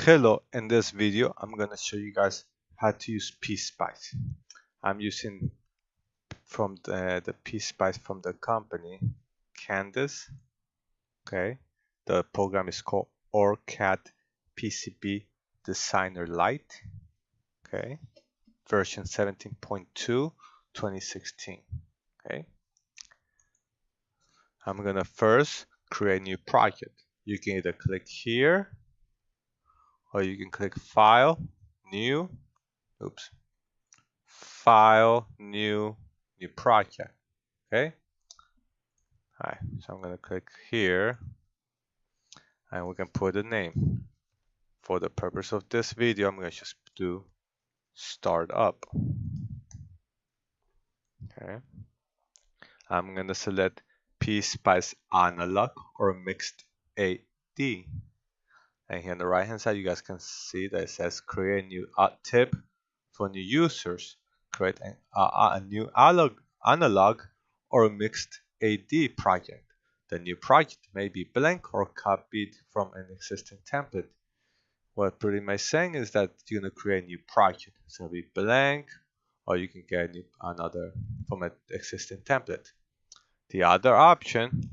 Hello, in this video I'm gonna show you guys how to use PSpice. I'm using from the PSpice from the company Candice. Okay, the program is called OrCAD PCB Designer Lite. Okay, version 17.2 2016. Okay, I'm gonna first create a new project. You can either click here or you can click File, New. Oops. File, new project. Okay. Alright, so I'm gonna click here and we can put a name. For the purpose of this video, I'm gonna just do start up. Okay. I'm gonna select PSpice analog or mixed AD. And here on the right hand side, you guys can see that it says create a new tip for new users. Create a new analog or mixed AD project. The new project may be blank or copied from an existing template. What pretty much saying is that you're going to create a new project. It's going to be blank, or you can get another from an existing template. The other option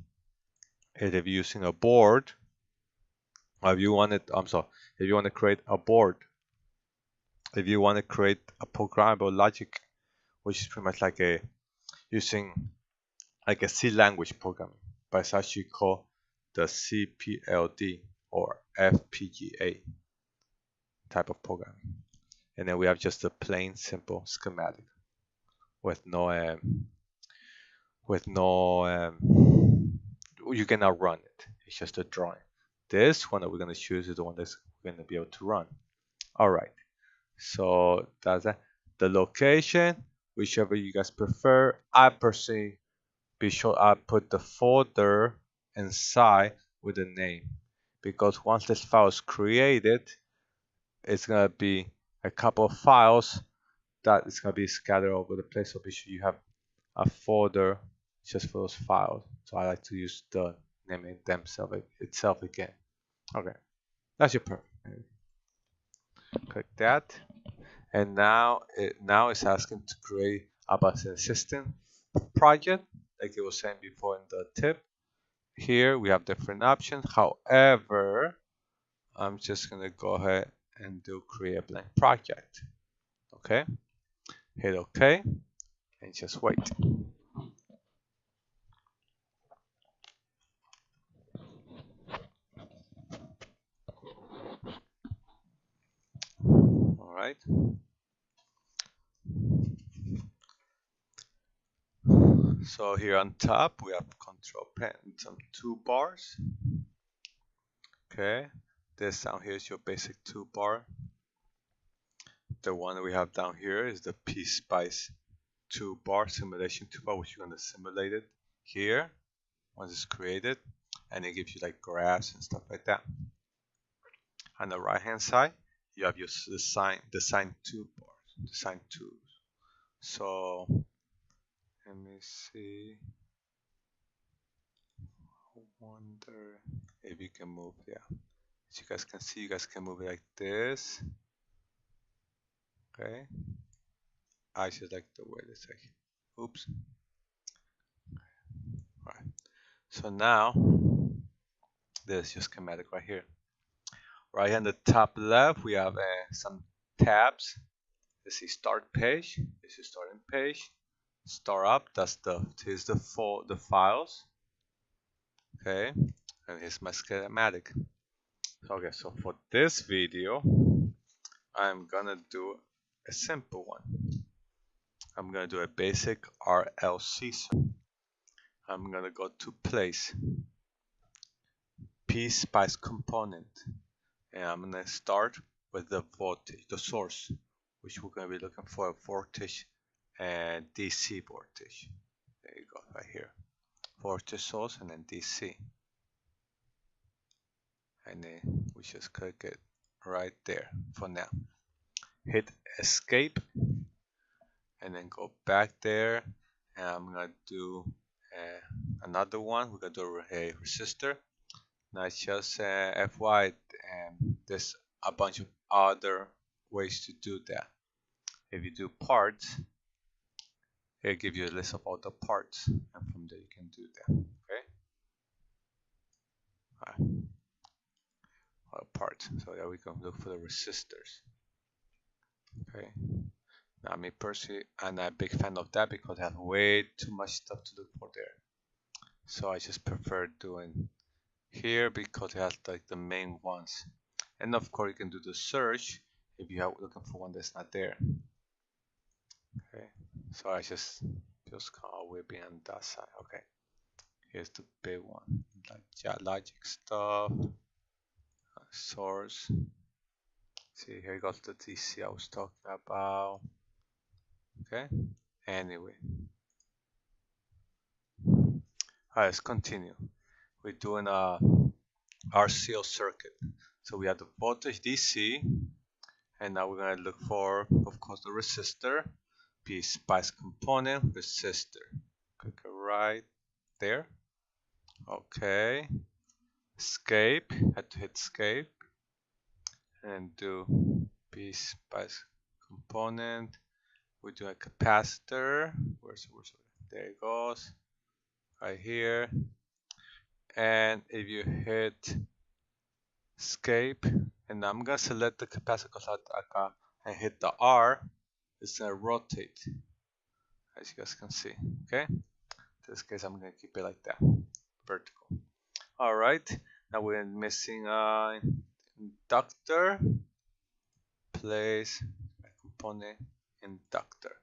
is if you're using a board, or if you want to create a board, if you want to create a programmable logic, which is pretty much like using like a C language programming, but it's actually called the CPLD or FPGA type of programming. And then we have just a plain simple schematic with no you cannot run it. It's just a drawing. This one that we're going to choose is the one that's going to be able to run. All right. So that's that. The location, whichever you guys prefer. I personally be sure I put the folder inside with the name, because once this file is created, it's gonna be a couple of files that is gonna be scattered over the place. So be sure you have a folder just for those files. So I like to use the name itself again. Okay, that's your perfect. Click that, and now it's asking to create a button system project, like it was saying before in the tip. Here we have different options. However, I'm just gonna go ahead and do create a blank project. Okay, hit OK and just wait. All right. So here on top we have control pen and some toolbars. Okay, this down here is your basic toolbar. The one that we have down here is the PSpice toolbar, simulation toolbar, which you're going to simulate it here once it's created, and it gives you like graphs and stuff like that. On the right hand side, you have your design toolbars, design tools. So let me see. I wonder if you can move, yeah. As you guys can see, you guys can move it like this. Okay. I just like the way it's like. Oops. Alright. So now there's your schematic right here. Right on the top left, we have some tabs. This is start page. This is starting page. Start up. Here's the files. Okay, and here's my schematic. Okay, so for this video, I'm gonna do a simple one. I'm gonna do a basic RLC. I'm gonna go to place, PSpice component, and I'm gonna start with the voltage, the source, which we're gonna be looking for a voltage and DC voltage. There you go, right here. Voltage source and then DC. And then we just click it right there for now. Hit escape and then go back there, and I'm gonna do another one. We're gonna do a resistor. Now it's just FY, this a bunch of other ways to do that. If you do parts, it'll give you a list of all the parts, and from there you can do that. Okay. All the parts. So there we go. Look for the resistors. Okay. Now, me personally, I'm not a big fan of that because I have way too much stuff to look for there. So I just prefer doing here because it has like the main ones. And of course, you can do the search if you are looking for one that's not there. Okay. So I just kind of way behind that side. Okay. Here's the big one, like logic stuff, source. See, here goes the DC I was talking about. Okay. Anyway. Alright, let's continue. We're doing a RCO circuit. So we have the voltage DC, and now we're gonna look for, of course, the resistor, PSpice component, resistor. Click right there. Okay. Escape. Had to hit escape, and do PSpice component. We do a capacitor. Where's there it goes. Right here. And if you hit escape, and I'm gonna select the capacitor and hit the R, it's gonna rotate, as you guys can see. Okay, in this case I'm gonna keep it like that, vertical. All right, now we're missing inductor. Place a component inductor.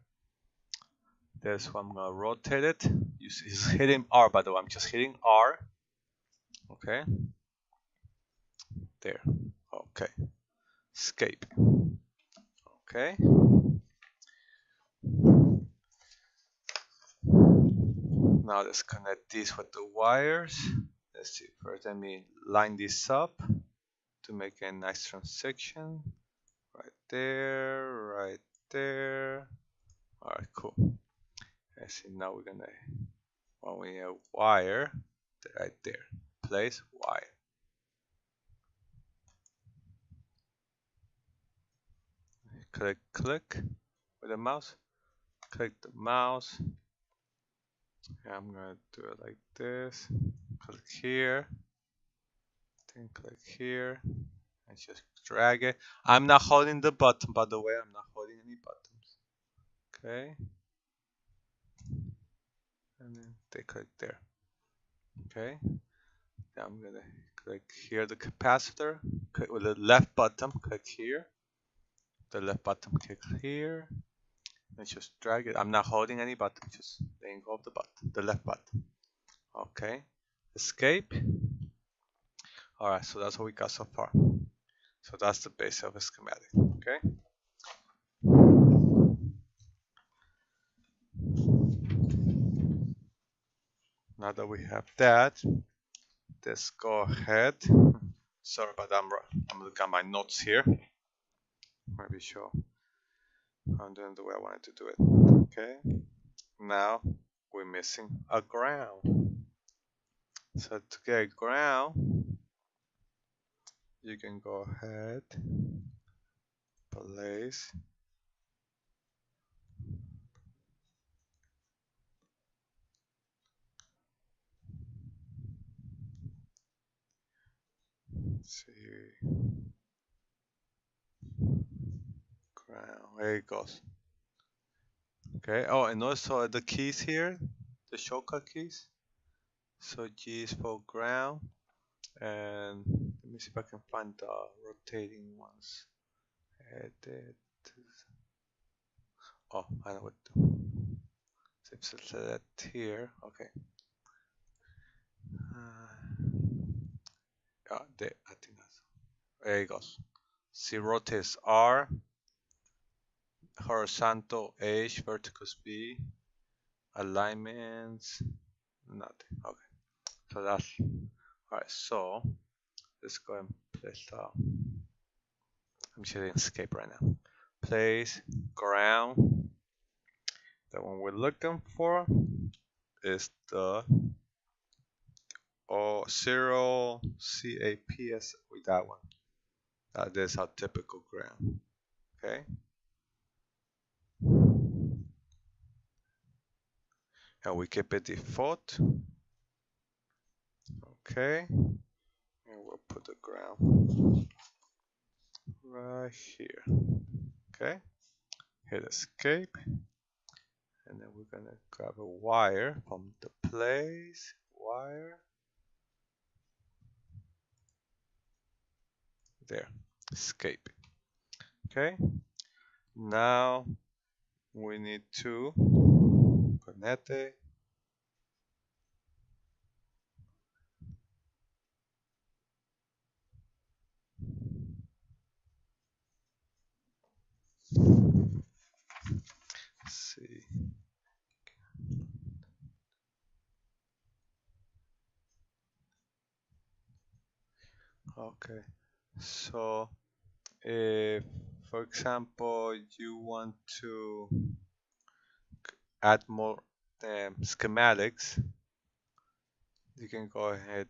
This one I'm gonna rotate it. It's hitting R, by the way. I'm just hitting R. Okay. There. Okay. Escape. Okay. Now let's connect these with the wires. Let's see. First, let me line this up to make a nice transition. Right there. Right there. All right. Cool. Let's see. Now we're gonna when we have wire right there. Place wire. Click with the mouse. Click the mouse. And I'm gonna do it like this. Click here. Then click here. And just drag it. I'm not holding the button, by the way. I'm not holding any buttons. Okay. And then they click there. Okay. Now I'm gonna click here the capacitor. Click with the left button. Click here. The left button. Click here. And just drag it. I'm not holding any button. Just letting go of the button. The left button. Okay. Escape. All right. So that's what we got so far. So that's the base of a schematic. Okay. Now that we have that, let's go ahead. Sorry about that. I'm looking at my notes here. Maybe show I'm doing the way I wanted to do it. Okay. Now we're missing a ground. So to get a ground, you can go ahead, place see ground. There it goes. Okay. Oh, and also the keys here, the shortcut keys. So G is for ground, and let me see if I can find the rotating ones. Edit. Oh, I know what to do. So select here. Okay. There, I think that's there it goes. See, rotates R, horizontal H, vertical B, alignments, nothing. Okay, so that's all right. So let's go and place. I'm just hitting escape right now. Place ground. The one we're looking for is the 0 CAPS with that one. This is our typical ground. Okay. And we keep it default. Okay. And we'll put the ground right here. Okay. Hit escape. And then we're gonna grab a wire from the place. Wire. There. Escape. Okay. Now we need to connect it. Let's see. Okay. So if, for example, you want to add more schematics, you can go ahead,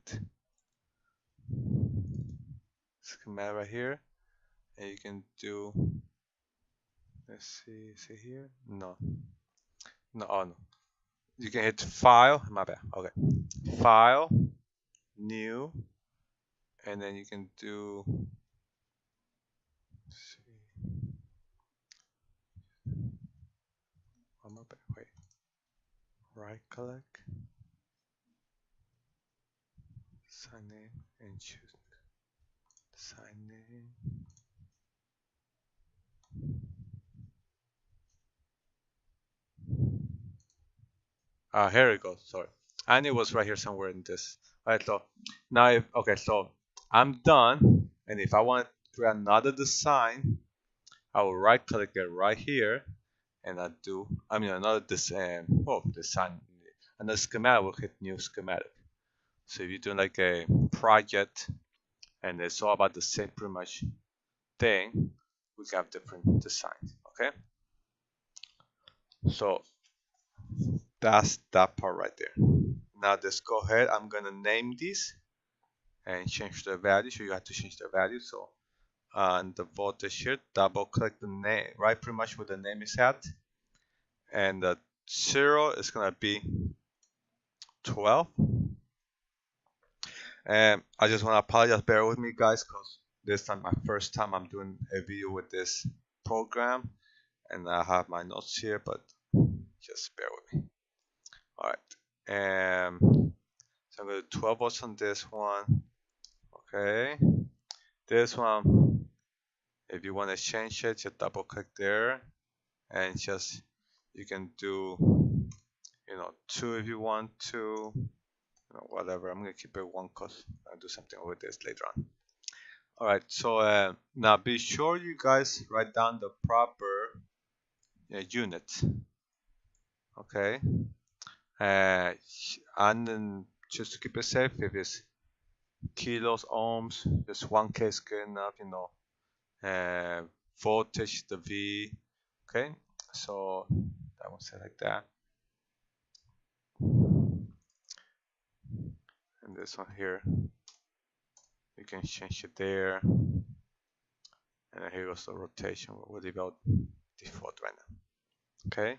schematic right here, and you can do, let's see, is it here? No. No, oh no. You can hit file, my bad, okay. File, new, and then you can do, let's see, oh my bad, wait. Right click, sign in, and choose sign in. Here it goes. Sorry, and it was right here somewhere in this. Alright, so now if okay, so I'm done, and if I want to create another design, I will right click it right here, and another design. Design. Another schematic will hit new schematic. So if you're doing like a project, and it's all about the same pretty much thing, we have different designs. Okay, so that's that part right there. Now let's go ahead. I'm gonna name this and change the value. So you have to change the value. So on the voltage here, double click the name, right? Pretty much where the name is at, and the 0 is gonna be 12. And I just want to apologize. Bear with me, guys, because this time my first time I'm doing a video with this program, and I have my notes here, but just bear with me. All right, and so I'm gonna do 12 volts on this one. Okay, this one, if you want to change it, just double click there, and just you can do 2 if you want to, whatever. I'm gonna keep it 1 because I'll do something with this later on. All right, so now be sure you guys write down the proper units. Okay, and then just to keep it safe, if it's kilos, ohms, just 1K is good enough. Voltage, the V. Okay, so that one set like that, and this one here, you can change it there, and here goes the rotation. We'll leave out default right now. Okay,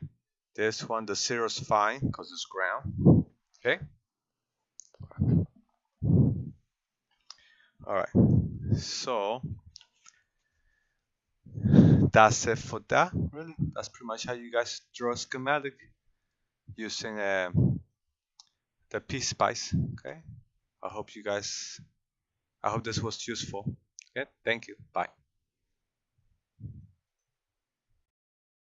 this one, the 0 is fine because it's ground. Okay, all right, so that's it for that. Really, that's pretty much how you guys draw a schematic using the PSpice. Okay, I hope this was useful. Okay, thank you. Bye.